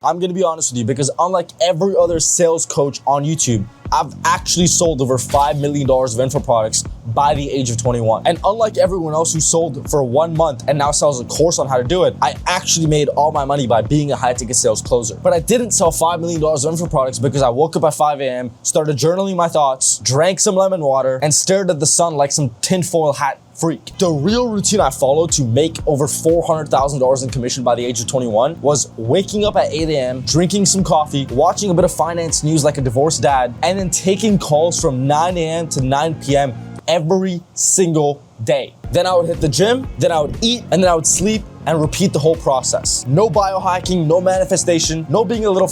I'm gonna be honest with you, because unlike every other sales coach on YouTube, I've actually sold over $5 million of info products by the age of 21. And unlike everyone else who sold for 1 month and now sells a course on how to do it, I actually made all my money by being a high ticket sales closer. But I didn't sell $5 million of info products because I woke up at 5 a.m., started journaling my thoughts, drank some lemon water, and stared at the sun like some tinfoil hat freak. The real routine I followed to make over $400,000 in commission by the age of 21 was waking up at 8 a.m., drinking some coffee, watching a bit of finance news like a divorced dad, and then taking calls from 9 a.m. to 9 p.m. every single day. Then I would hit the gym, then I would eat, and then I would sleep and repeat the whole process. No biohacking, no manifestation, no being a little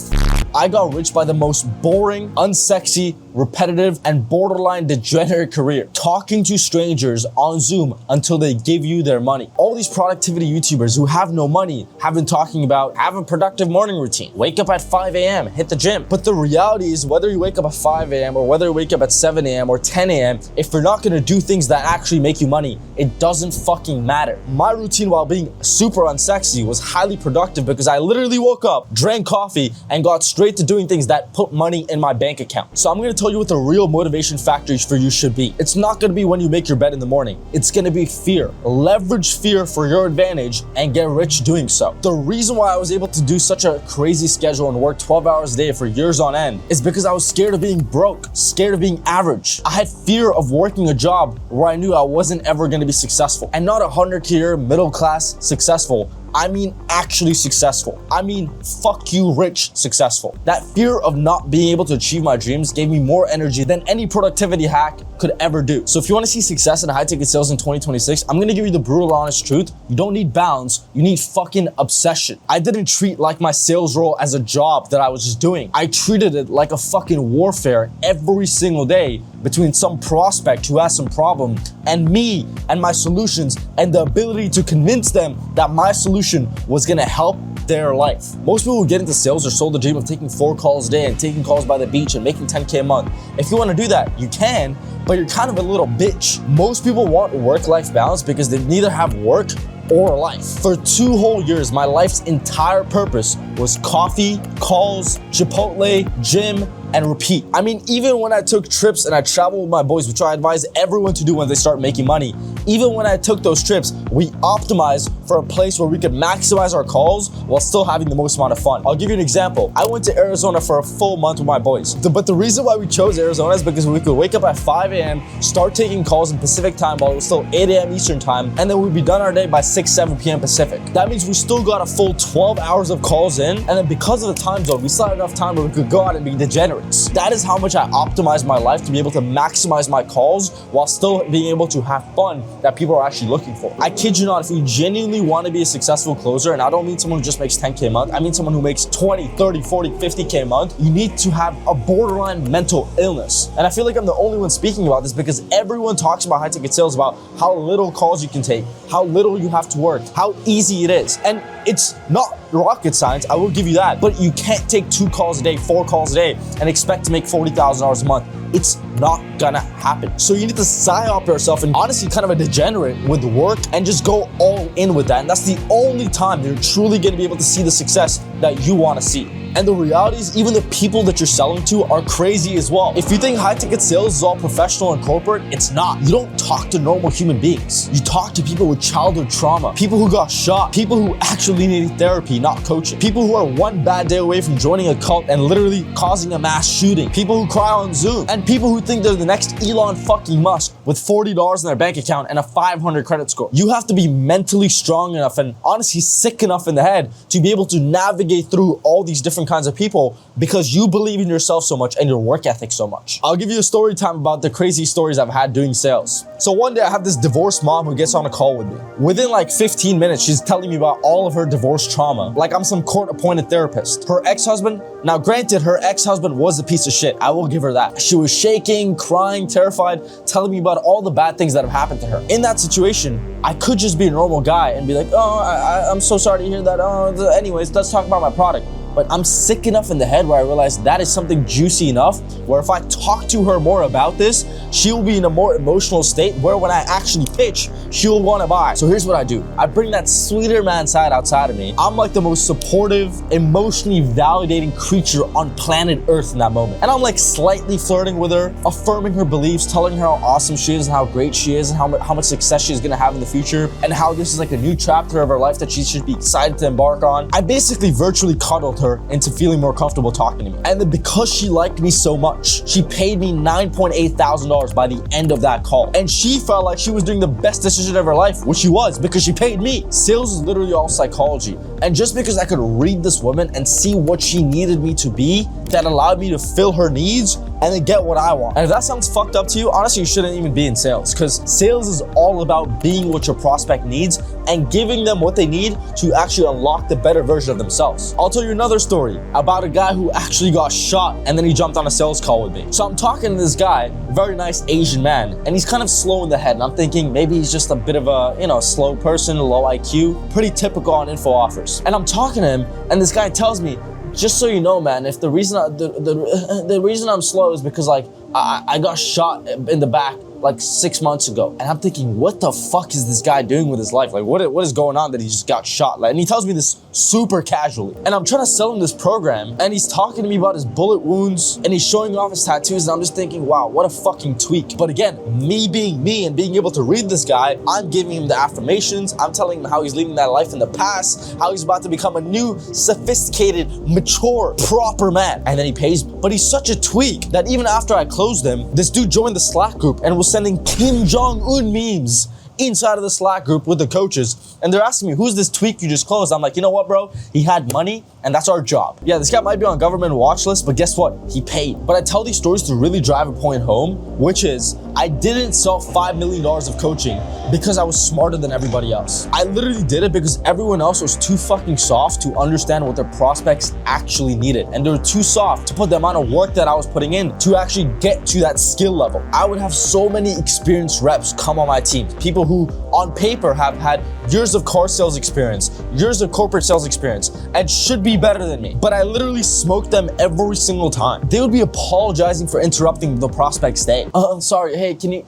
I got rich by the most boring, unsexy, repetitive, and borderline degenerate career. Talking to strangers on Zoom until they give you their money. All these productivity YouTubers who have no money have been talking about have a productive morning routine. Wake up at 5 a.m., hit the gym. But the reality is, whether you wake up at 5 a.m. or whether you wake up at 7 a.m. or 10 a.m., if you're not gonna do things that actually make you money, it doesn't fucking matter. My routine while being super unsexy was highly productive because I literally woke up, drank coffee, and got straight to doing things that put money in my bank account. So I'm gonna tell you what the real motivation factor for you should be. It's not gonna be when you make your bed in the morning. It's gonna be fear. Leverage fear for your advantage and get rich doing so. The reason why I was able to do such a crazy schedule and work 12 hours a day for years on end is because I was scared of being broke, scared of being average. I had fear of working a job where I knew I wasn't ever gonna be successful. And not 100-year middle class successful. I mean actually successful. I mean fuck you rich successful. That fear of not being able to achieve my dreams gave me more energy than any productivity hack could ever do. So if you want to see success in high ticket sales in 2026, I'm gonna give you the brutal honest truth. You don't need balance, you need fucking obsession. I didn't treat like my sales role as a job that I was just doing. I treated it like a fucking warfare every single day between some prospect who has some problem and me and my solutions and the ability to convince them that my solution was gonna help their life. Most people who get into sales are sold the dream of taking 4 calls a day and taking calls by the beach and making 10K a month. If you wanna do that, you can, but you're kind of a little bitch. Most people want work-life balance because they neither have work or life. For 2 whole years, my life's entire purpose was coffee, calls, Chipotle, gym, and repeat. I mean, even when I took trips and I traveled with my boys, which I advise everyone to do when they start making money, even when I took those trips, we optimized for a place where we could maximize our calls while still having the most amount of fun. I'll give you an example. I went to Arizona for a full month with my boys. But the reason why we chose Arizona is because we could wake up at 5 a.m., start taking calls in Pacific time while it was still 8 a.m. Eastern time, and then we'd be done our day by 6, 7 p.m. Pacific. That means we still got a full 12 hours of calls in, and then because of the time zone, we still had enough time where we could go out and be degenerates. That is how much I optimized my life to be able to maximize my calls while still being able to have fun that people are actually looking for. I kid you not, if you genuinely want to be a successful closer, and I don't mean someone who just makes 10K a month, I mean someone who makes 20, 30, 40, 50K a month, you need to have a borderline mental illness. And I feel like I'm the only one speaking about this because everyone talks about high ticket sales, about how little calls you can take, how little you have to work, how easy it is. And it's not rocket science, I will give you that, but you can't take 2 calls a day, 4 calls a day, and expect to make $40,000 a month. It's not gonna happen. So you need to psyop yourself and honestly kind of a degenerate with work and just go all in with that. And that's the only time you're truly gonna be able to see the success that you wanna see. And the reality is, even the people that you're selling to are crazy as well. If you think high ticket sales is all professional and corporate, it's not. You don't talk to normal human beings. You talk to people with childhood trauma, people who got shot, people who actually need therapy, not coaching, people who are one bad day away from joining a cult and literally causing a mass shooting, people who cry on Zoom, and people who think they're the next Elon fucking Musk with $40 in their bank account and a 500 credit score. You have to be mentally strong enough and honestly sick enough in the head to be able to navigate through all these different kinds of people because you believe in yourself so much and your work ethic so much. I'll give you a story time about the crazy stories I've had doing sales. So one day I have this divorced mom who gets on a call with me. Within like 15 minutes, she's telling me about all of her divorce trauma, like I'm some court-appointed therapist. Her ex-husband, now granted, her ex-husband was a piece of shit. I will give her that. She was shaking, crying, terrified, telling me about all the bad things that have happened to her. In that situation, I could just be a normal guy and be like, oh, I'm so sorry to hear that. Oh, anyways, let's talk about my product. But I'm sick enough in the head where I realize that is something juicy enough where if I talk to her more about this, she will be in a more emotional state where when I actually pitch, she'll want to buy. So here's what I do. I bring that sweeter man side outside of me. I'm like the most supportive, emotionally validating creature on planet Earth in that moment. And I'm like slightly flirting with her, affirming her beliefs, telling her how awesome she is and how great she is and how much success she's gonna have in the future and how this is like a new chapter of her life that she should be excited to embark on. I basically virtually coddled her into feeling more comfortable talking to me. And then because she liked me so much, she paid me $9.8 thousand by the end of that call. And she felt like she was doing the best decision of her life, which she was because she paid me. Sales is literally all psychology. And just because I could read this woman and see what she needed me to be, that allowed me to fill her needs and then get what I want. And if that sounds fucked up to you, honestly, you shouldn't even be in sales because sales is all about being what your prospect needs and giving them what they need to actually unlock the better version of themselves. I'll tell you another story about a guy who actually got shot and then he jumped on a sales call with me. So I'm talking to this guy, very nice Asian man, and he's kind of slow in the head. And I'm thinking maybe he's just a bit of a, slow person, low IQ, pretty typical on info offers. And I'm talking to him and this guy tells me, just so you know, man, if the reason the reason I'm slow is because like I got shot in the back like 6 months ago. And I'm thinking, what the fuck is this guy doing with his life? Like what is going on that he just got shot? Like, and he tells me this super casually. And I'm trying to sell him this program and he's talking to me about his bullet wounds and he's showing off his tattoos and I'm just thinking, wow, what a fucking tweak. But again, me being me and being able to read this guy, I'm giving him the affirmations. I'm telling him how he's living that life in the past, how he's about to become a new, sophisticated, mature, proper man. And then he pays me. But he's such a tweak that even after I closed him, this dude joined the Slack group and was sending Kim Jong-un memes inside of the Slack group with the coaches. And they're asking me, who's this tweak you just closed? I'm like, you know what, bro? He had money and that's our job. Yeah, this guy might be on government watch list, but guess what? He paid. But I tell these stories to really drive a point home, which is I didn't sell $5 million of coaching because I was smarter than everybody else. I literally did it because everyone else was too fucking soft to understand what their prospects actually needed. And they were too soft to put the amount of work that I was putting in to actually get to that skill level. I would have so many experienced reps come on my team. People who on paper have had years of car sales experience, years of corporate sales experience, and should be better than me. But I literally smoked them every single time. They would be apologizing for interrupting the prospect's day. Sorry, hey, can you,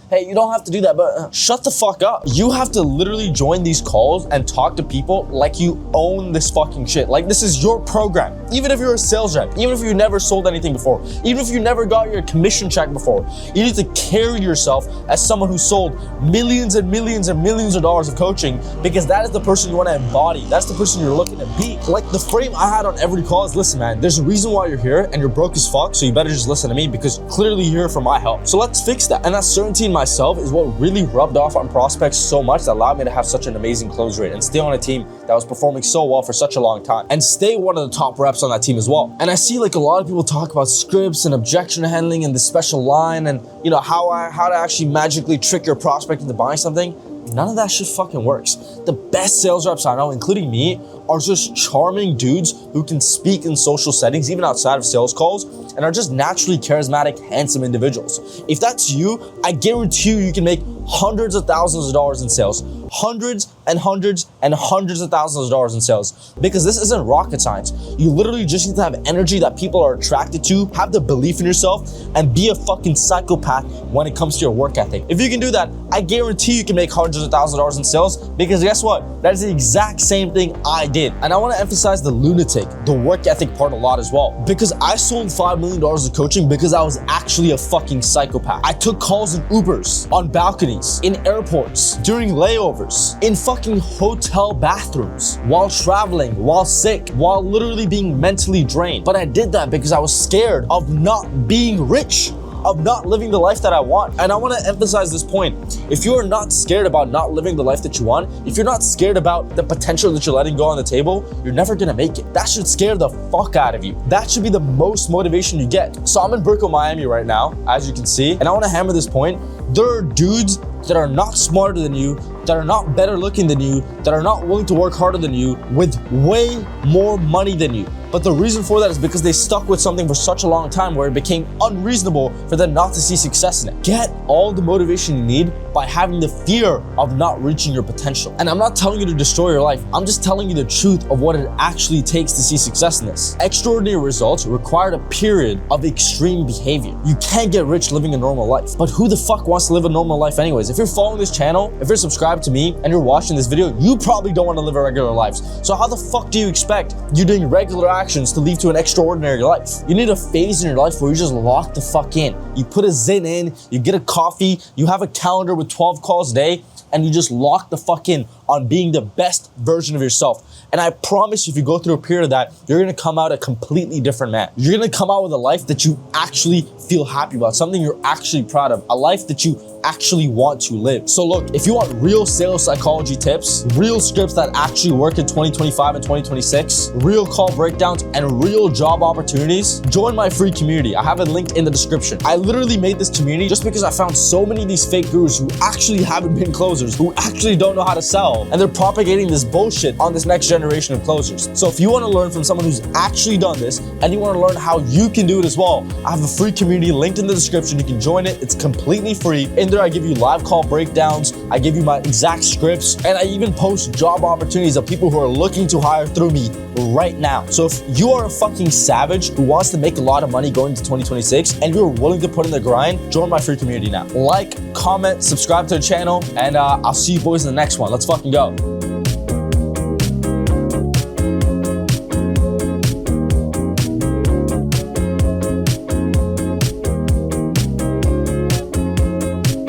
hey, you don't have to do that, but shut the fuck up. You have to literally join these calls and talk to people like you own this fucking shit. Like this is your program. Even if you're a sales rep, even if you never sold anything before, even if you never got your commission check before, you need to carry yourself as someone who sold millions and millions and millions of dollars of coaching because that is the person you want to embody. That's the person you're looking to be. Like the frame I had on every call is, listen, man, there's a reason why you're here and you're broke as fuck, so you better just listen to me because clearly you're here for my help. So let's fix that. And that certainty in myself is what really rubbed off on prospects so much that allowed me to have such an amazing close rate and stay on a team that was performing so well for such a long time and stay one of the top reps on that team as well. And I see like a lot of people talk about scripts and objection handling and the special line and how to actually magically trick your prospect into buying something. None of that shit fucking works. The best sales reps I know, including me, are just charming dudes who can speak in social settings, even outside of sales calls, and are just naturally charismatic, handsome individuals. If that's you, I guarantee you can make hundreds of thousands of dollars in sales. Hundreds and hundreds and hundreds of thousands of dollars in sales. Because this isn't rocket science. You literally just need to have energy that people are attracted to, have the belief in yourself, and be a fucking psychopath when it comes to your work ethic. If you can do that, I guarantee you can make hundreds of thousands of dollars in sales because guess what? That is the exact same thing I did. And I want to emphasize the lunatic, the work ethic part a lot as well. Because I sold $5 million of coaching because I was actually a fucking psychopath. I took calls in Ubers, on balconies, in airports, during layovers, in fucking hotel bathrooms, while traveling, while sick, while literally being mentally drained. But I did that because I was scared of not being rich, of not living the life that I want. And I want to emphasize this point. If you are not scared about not living the life that you want, if you're not scared about the potential that you're letting go on the table, you're never gonna make it. That should scare the fuck out of you. That should be the most motivation you get. So I'm in Brickell, Miami right now, as you can see, and I want to hammer this point. There are dudes that are not smarter than you, that are not better looking than you, that are not willing to work harder than you, with way more money than you. But the reason for that is because they stuck with something for such a long time where it became unreasonable for them not to see success in it. Get all the motivation you need by having the fear of not reaching your potential. And I'm not telling you to destroy your life. I'm just telling you the truth of what it actually takes to see success in this. Extraordinary results required a period of extreme behavior. You can't get rich living a normal life. But who the fuck wants to live a normal life anyways? If you're following this channel, if you're subscribed to me, and you're watching this video, you probably don't want to live a regular life. So how the fuck do you expect you doing regular actions to lead to an extraordinary life? You need a phase in your life where you just lock the fuck in. You put a Zen in, you get a coffee, you have a calendar with 12 calls a day, and you just lock the fuck in on being the best version of yourself. And I promise you, if you go through a period of that, you're gonna come out a completely different man. You're gonna come out with a life that you actually feel happy about, something you're actually proud of, a life that you actually want to live. So look, if you want real sales psychology tips, real scripts that actually work in 2025 and 2026, real call breakdowns, and real job opportunities, join my free community. I have it linked in the description. I literally made this community just because I found so many of these fake gurus who actually haven't been closers, who actually don't know how to sell, and they're propagating this bullshit on this next generation of closers. So if you want to learn from someone who's actually done this, and you want to learn how you can do it as well, I have a free community linked in the description. You can join it. It's completely free. In there, I give you live call breakdowns, I give you my exact scripts, and I even post job opportunities of people who are looking to hire through me right now. So if you are a fucking savage who wants to make a lot of money going into 2026 and you're willing to put in the grind, join my free community now. Like, comment, subscribe to the channel, and I'll see you boys in the next one. Let's fucking go.